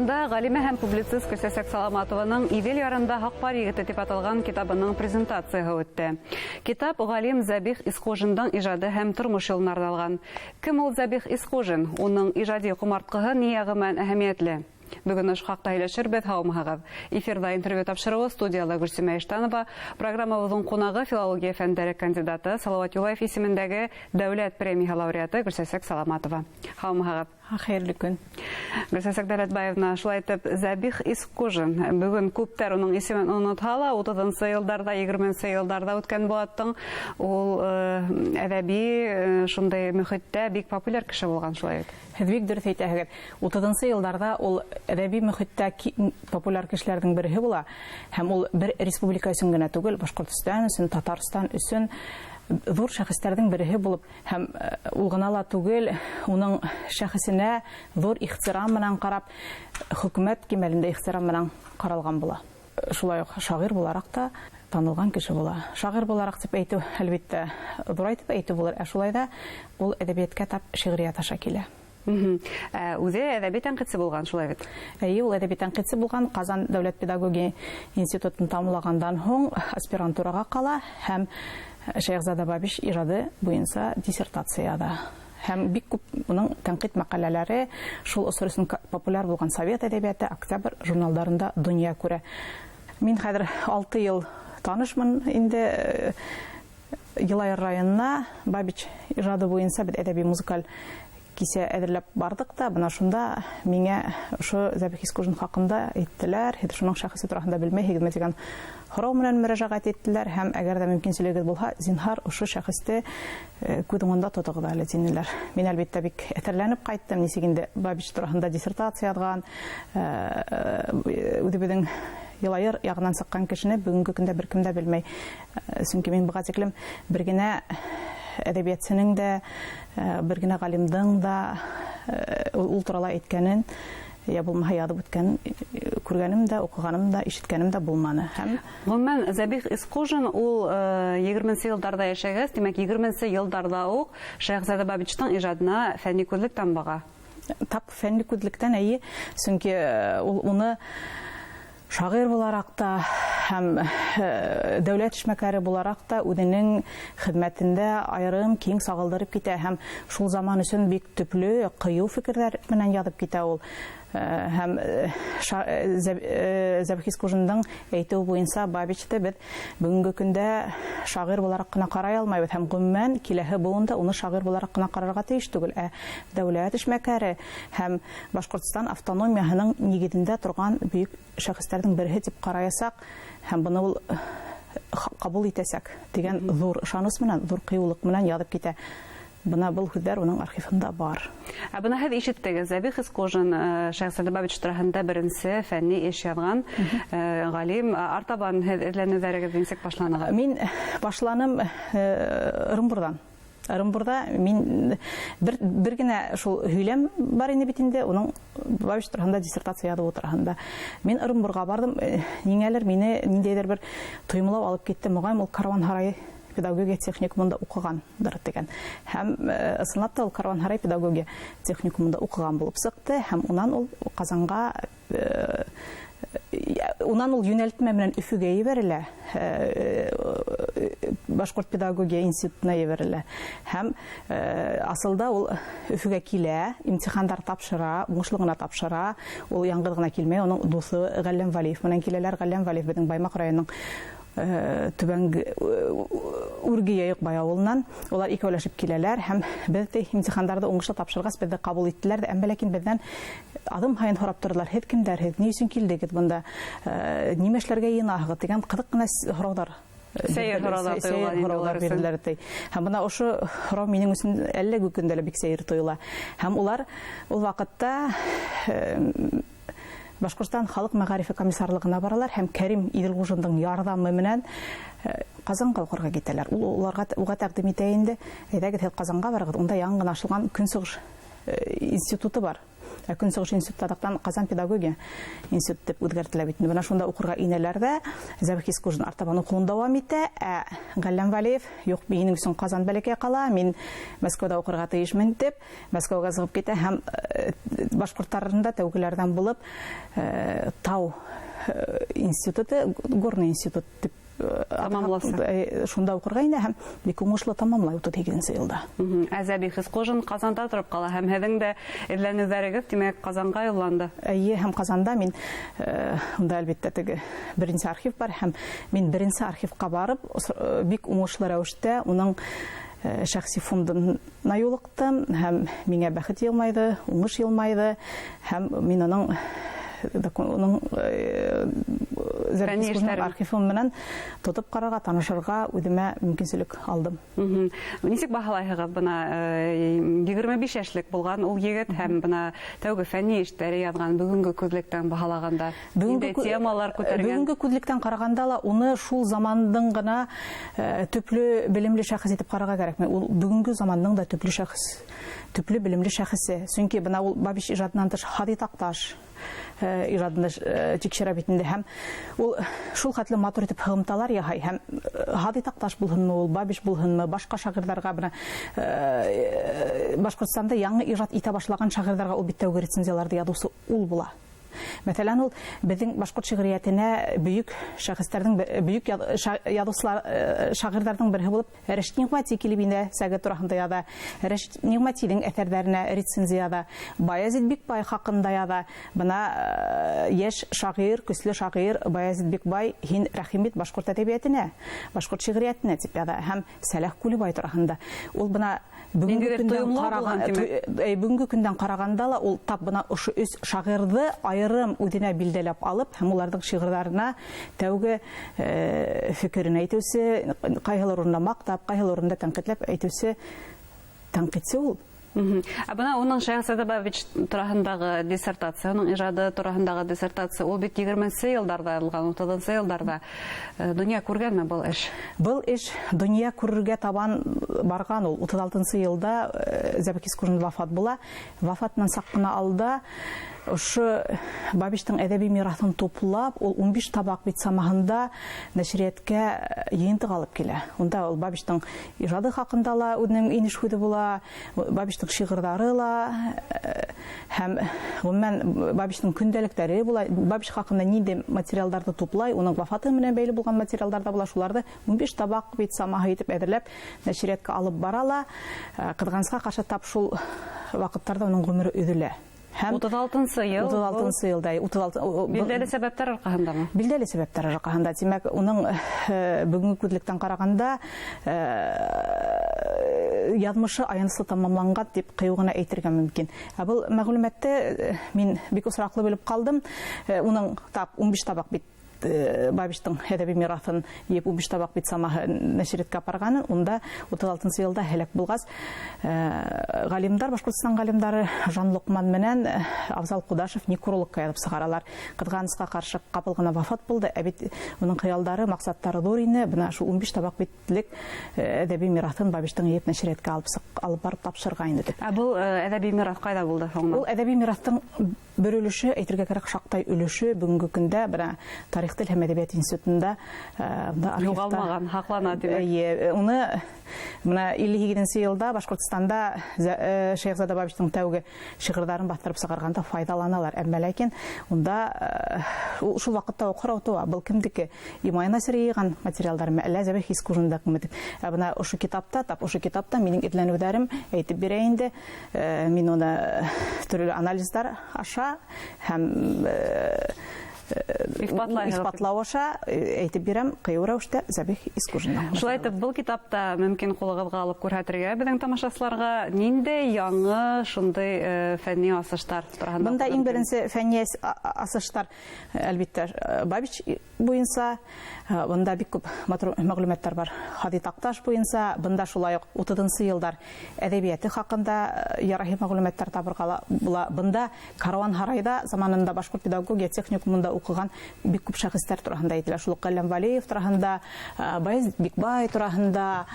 Казанда галиме һәм публицист Гөлсәсәк Саламатованың «Идел ярында Хакпар егете» дип аталган китабының презентациясы үтте. Китап галим Зәбих Исхожинның иҗады һәм тормыш юлын арналган. Кем ул Зәбих Исхожин? Уның иҗади кумарткыгы ниягымән әһәмиятле? Бүген ул хакта һөйләшербез, һаумыгыз. Эфирда интервью тапшыруы студияда Гөлсемә Иштанова, программабызның кунагы филология фәннәре кандидаты Салават Юлаев исемендәге дәүләт премия лауреаты Гөлсәсәк Саламатова. Һаумыгыз. Хәерле көн. Гөлсәсәк Дәләтбаевна, шулай итеп, Зәбих Исхожин. Бүген күптәр уның исемен онытһа, 30-нчы елларда, 20-нчы елларда үткән булаттың. Ул әдәби шундай мөхиттә бик популяр кеше булган, шулай. Бик дөрес әйтәһегез. 30-нчы елларда ул әдәби мөхиттә популяр кешеләрнең бере була. Һәм ул бер республика өчен генә түгел, Башкортстан өчен, Татарстан өчен зур шәхесләрнең бере булып, һәм ул гына ла түгел, уның шәхесенә зур ихтирам белән карап, хөкүмәт кимәлендә ихтирам белән каралган була. Шулай ук шагыйрь буларак та танылган кеше була. Шагыйрь буларак дип әйтү, әлбәттә, зур әйтеп әйтү булыр, ә шулай да ул әдәбиятка тап шигърият аша килә. Үзе әдәби тәнкыйтьче булган, шулай бит. Ул әдәби тәнкыйтьче булган, Казан дәүләт педагогия институтын тамамлагандан һоң аспирантурага кала һәм Шәйхзада Бабиш иҗады буенча диссертацияда. Һәм бик күп уның тәнкыйть мәкаләләре шул осыр өчен популяр булган Совет әдәбияты, Октябрь журналларында дөнья күрә. Мин хәзер 6 ел танышмын инде Елайыр районына Бабич иҗады буенча бит әдәби музыкаль кисә әзерләп бардык та, бына шунда миңа ошо Зәбих Исхожин хакында әйттеләр, шуның шәхесе турында белмәйһегезме дигән һорау белән мөрәҗәгать иттеләр һәм әгәр дә мөмкинчелегез булса, зинһар ошо шәхесте күз уңында тотыгыз әле динеләр. Мин әлбәттә бик әтерләнеп кайттым, ничек инде Бабич турында диссертация язган, үзебезнең Елайыр ягыннан чыккан кешене бүгенге көндә беркем дә белмәй. Чөнки мин буга тиклем бер генә әдәбиятчының да, бер генә галимдың да ул турында әйткәнен, я булмаса язып үткән, күргәнем дә, укыганым да, ишеткәнем дә булманы. Һәм гомумән Зәбих Исхожин ул 20-нчы елларда яшәгән, димәк 20-нчы елларда ук Шәйхзада Бабичның иҗатына фәнни күзлектән бага. Тап фәнни күзлектән әйе, чөнки ул уны шагыйрь буларак та һәм дәүләт эшмәкәре буларак та үзенең хезмәтендә аерым киң сагылдырып китә һәм шул заман өчен бик төпле, кыю фикерләр белән язып китә ул. Һәм Зәбих Исхожинның әйтүе буенча Бабичты без бүгенге көндә шагыйрь буларак кына карый алмыйбыз һәм гомумән киләһе буында уны шагыйрь буларак кына карарга тиеш түгел, дәүләт эшмәкәре һәм Башкортстан автономиясының нигезендә торган бөек шәхесләрнең бере дип караячак һәм буны ул кабул итәсәк дигән зур ышаныс белән, зур кыюлык белән язып китә. Бына был хүзләр уның архивында бар. Бына һез ишеттегез, Зәбих Исхожин Шәйхзада Бабич турында беренче фәнни эш язган галим. Артабан эзләнүләрегез ничек башланыгыз? Мин башланым Ырымбурдан. Ырымбурда мин бер генә шул һөйләм бар иде бит инде, уның Бабич турында диссертация язып утырганда. Мин Ырымбурга бардым, ниңәлер мине ниндәйдер бер тоймалау алып китте, мөгаем ул Карван-Һарай педагогия техникумында укыгандыр дигән. Һәм ысынлап та ул Карван-Һарай педагогия техникумында укыган булып чыкты һәм уннан ул Казанга уннан ул юнәлтмә белән Өфөгә җибәрелә. Башкорт педагогия институтына җибәрелә. Һәм асылда ул Өфөгә килә, имтихандар тапшыра, уңышлыгына тапшыра. Ул яңгыр гына килмәй, уның дусы Галләм Валиев менән киләләр. Галләм Валиев безнең Баймак районының Түбәнге Үргияйык Баяулынан улар икәүләшеп киләләр һәм без имтихандарды уңышлы тапшыргач безне кабул иттеләр, әмма ләкин бездән адым һайын һорап тордылар. Һез кемдәр, һез ни өчен килдегез монда? Нимә эшләргә йыйнагыз дигән кызык кына сораулар. Сәер һораулар бирделәр. Һәм бына ошо һорау минең өчен әлләге көндә бик сәер тоела. Һәм улар ул вакытта Башкортстан халык мәгарифе комиссарлыгына баралар һәм Кәрим Иделгужиндың ярдәме белән Казанга укырга китәләр. Уларга тәкъдим итә инде, әйдәгез Казанга барыгыз, унда яңа ачылган Көнсыгыш институты бар. Көнсыгыш институттан Казан педагогия институты дип үзгәртелә бит. Менә шунда укырга инәләрдә Зәбих Искужин артабан укуын дәвам итә. Галләм Валиев юк, минем өчен Казан бәләкәй кала, мин Мәскәүдә укырга тиешмен дип, Мәскәүгә чыгып китә һәм башкортларында тәүгеләрдән булып Тау институты, Горный институт дип тамамласа. Шунда укырга инә һәм бик уңышлы тамамлай 38 елда. Зәбих Искужин Казанда торып кала һәм һеҙҙең дә эҙләнеүҙәрегеҙ, тимәк, Казанға юлланды. Һәм Казанда мин унда әлбәттә теге беренче архив бар һәм мин беренче архивка барып бик уңышлы рәвештә уның шәхси фондына юлыктым һәм миңа бәхет елмайды, уңыш елмайды һәм мин аның архивым менән тотып карарга, танышырга үҙемә мөмкинлек алдым. Нисек баһалайһығыҙ бына 25 яшьлек булган ул егет һәм бына тәүге фәнни эштәре яҙган бүгенге күҙлектән баһалағанда инде темалар күтәргән? Бүгенге күҙлектән караганда ла уны шул замандың гына төплө белемле шәхес итеп карарга кәрәкме? Ул бүгенге замандың да төплө шәхес, төплө белемле шәхесе. Сөнки бына ул Бабич ижадынан тыш Хади Такташ ижадында тикшерә бит инде һәм ул шул хәтле матур итеп һығымталар яһай һәм Хади Такташ булһынмы, ул Бабич булһынмы, башка шагыйрьләргә бына Башкортстанда яңы ижад итә башлаган шагыйрьләргә ул бит тәүге рецензияләрдә язучы ул була. Мәсәлән, ул безнең башкорт шигъриятенә бөек шәхестәрнең, бөек язучылар, шагыйрьләрнең бере булып Рәшит Нигъмәти килеп инә Сәгать турында яза, Рәшит Нигъмәтинең әсәрләренә рецензияда, Баязит Бикбай хакында яза. Бына яшь шагыйрь, көсле шагыйрь Баязит Бикбай һин рәхим ит башкорт әдәбиятенә, башкорт шигъриятенә дип яза һәм Сәлах Кулибай турында. Ул бына бүгенге көндән караганда ла ул тап бына ошо үз шагыйрьне айрым үҙенә билдәләп алып һәм уларның шигырьләренә тәүге фикерен әйтүсе, кайһылар урында мактап, кайһылар урында тәнкыйтьләп әйтүсе тәнкыйтьсе ул. Бына уның Шәйхзада Бабич тураһындагы диссертация, уның ижады тураһындагы диссертация, ул бит 20-нче елларда язылган, 30-нчы елларда дөнья күргәнме был эш? Был эш дөнья күрергә табан барган ул. 36-нчы елда Зәбих Искужин вафат була. Вафатынан сак кына алда ошо Бабичтың әдәби мирасын туплап, ул 15 табак бит самаһында нәшрияткә йыйынтык алып килә. Унда ул Бабичтың ижады хакында ла үзенең инеш худы була, Бабичтың шигырьләре ла һәм гомумән Бабичтың көндәлектәре була. Бабич хакында нинди материалларны туплай, уның вафаты менән бәйле булган материаллар да була. Шуларны 15 табак бит самаһы итеп әзерләп нәшриятка алып барала. Кызганычка каршы тап шул вакыттарда уның гомере өҙөлә. 36-нчы ел. 36-нчы елда. Билдәле сәбәптәр аркаһындамы? Билдәле сәбәптәр аркаһында. Димәк, уның бүгенге күҙлектән караганда язмышы аянысы тамамланган дип кыюгына әйтергә мөмкин. Был мәгълүматты мин бик осраклы белеп калдым. Уның тап 15 табак бит Бабичтың әдәби мирасын 15 табак бит самаһы нәшриятка апарганын, унда 36-нчы елда һәлак булгас, галимдар, Башкортстан галимдары Жан Лоқман менән Абзал Кудашев некрологка язып сыгаралар. Кызганычка каршы капыл гына вафат булды. Бит уның хыялдары, максаттары зур ине. Бына шу 15 табак битлек әдәби мирасын Бабичтың еп нәшриятка алып барып тапшырга инде дип. Бу әдәби мирас кайда булды соңна? Ул әдәби мирастың бер өлеше, әйтергә кирәк, шактай өлеше бүгенге көндә бер Тарих тел һәм әдәбият институтында югалмаган, хаклана дип. Уны менә 57-нче елда Башкортстанда Шәйхзада Бабичтың тәүге шигырьләрен бастырып сыгарганда файдаланалар. Әмма ләкин унда шул вакытта укырау был кимдеке Имай Насирийган материалларым әллә Зәбих Искужинда кимдек. Бына ошо китапта, минең эзләнүләрем әйтеп бирә инде. Мин уны төрле анализлар аша һәм Исбатлау аша әйтеп бирәм, кыю рәвештә Зәбих Искужиндан. Шулай итеп, был китапта мөмкин кулыгызга алып күрһәтергә безнең тамашачыларга ниндәй яңы шундый фәнни асыштар турында? Бында иң беренче фәнни асыштар әлбәттә Бабич буенча, бында бик күп мәгълүматлар бар. Хади Такташ буенча, бында шулай ук 30-нчы елдар әдәбияты хакында ярахи мәгълүматлар табырга була. Бында Караван Харайда заманында башкорт педагогия техникумында укыган бик күп шәхестәр турында әйтелә. Шул Галләм Валиев турында, Баязит Бикбай турында,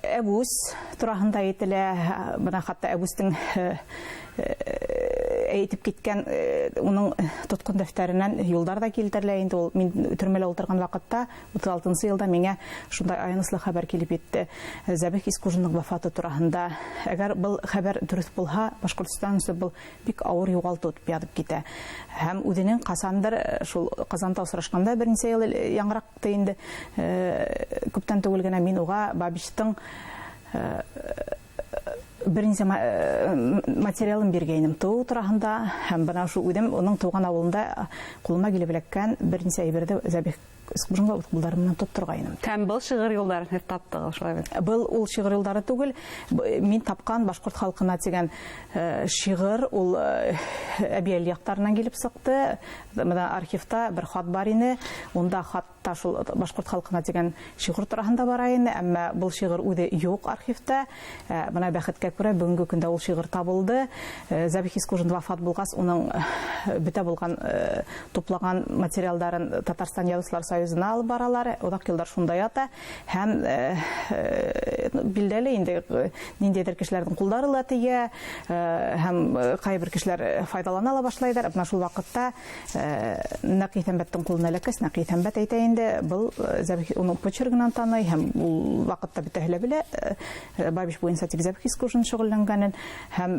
Әбүс турында әйтелә. Бына хәтта Әбүстең әйтеп киткән уның тоткын дәфтәреннән юлдар да килтерелә инде. Ул мин төрмәлә утырган вакытта 36 елда миңа шундай аныслы хәбәр килеп итте. Зәбих Искужинның вафаты турында. Әгәр был хәбәр дөрес булса, Башкортстан өчен был бик авыр югалту дип язып китә. Һәм үзенең касандыр шул Казанда очрашканда берничә ел яңракты инде. Күптән түгел генә мин уга Бабичтың берничә материалын биргәйнем туу турында, һәм бана шу үдем уның туган авылында кулыма килеп эләккән берничә әйберде Зәбих Искужинга кулдарымнан тоттыргайным. Һәм был шигырь юлларын һез таптыгыз, шулай бит. Был ул шигырь юллары түгел, мин тапкан башкорт халкына дигән шигырь ул әбиәл яктарыннан килеп сыкты. Менә архивта бер хат бар иде. Унда хатта шул башкорт халкына дигән шигырь турында бар иде, әмма бул шигырь үзе юк архивта. Менә бәхеткә күрә бүгенге көндә ул шигырь табылды. Зәбих Искужин вафат булгач, уның битә булган туплаган материалларын Татарстан Язучылар союзына алып баралар. Удак елдар шунда ята. Һәм билдәле инде ниндидер кешеләрнең кулдары ла тия, һәм кайбер кешеләр файдалана ала башлайлар. Менә шул вакытта Нәкый Тәнбәттең кулына эләккәч, Нәкый Тәнбәт әйтә инде, был Зәбих уның почергынан таный, һәм ул вакытта битәһле белә Бабич буенча тик Зәбих Искужин шөгыльләнгәнен, һәм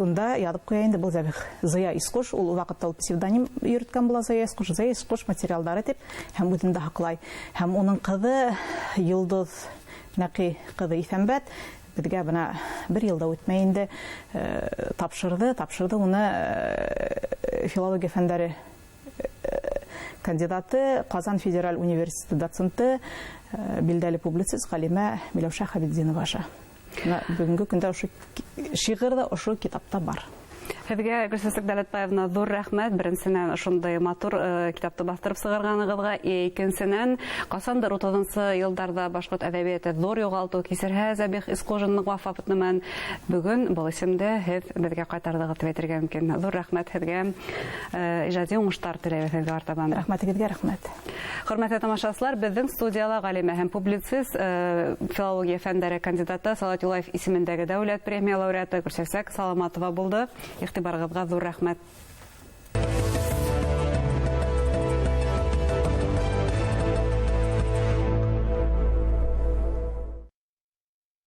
унда язып куя инде, был Зәбих Зыя Искуш, ул вакытта ул псевдоним йөрткән була Зыя Искуш материалдары дип, һәм үзен дә хаклай. Һәм уның кызы Йолдыз Нәкый кызы Исәнбәт безгә бына бер елда үтмәй инде тапшырды уны филология фәннәре кандидаты, Казан федераль университеты доценты, билдәле публицист Галимә Миләүшә Хәбибдинова. Бүгенге көндә ошо шигырь да ошо китапта бар. Һезгә Гөлсәсек Дәләтбаевна зур рәхмәт. Беренчедән шундый матур китапты бастырып сыгарганыгызга, икенчедән касандыр 30-нчы елларда башкорт әдәбияты зур югалту кисерһә Зәбих Искужинның вафатыннан бүген бу исемдә һез безгә кайтардыгыз дип әйтергә мөмкин. Зур рәхмәт һезгә. Иҗади уңышлар теләбез һезгә артабан. Рәхмәтегезгә рәхмәт. Хөрмәтле тамашачылар, безнең студияда галиме һәм публицист, филология фәннәре кандидаты Салават Юлаев исемендәге дәүләт премия лауреаты Гөлсәсек Саламатова булды. Игътибарыгызга зур рәхмәт.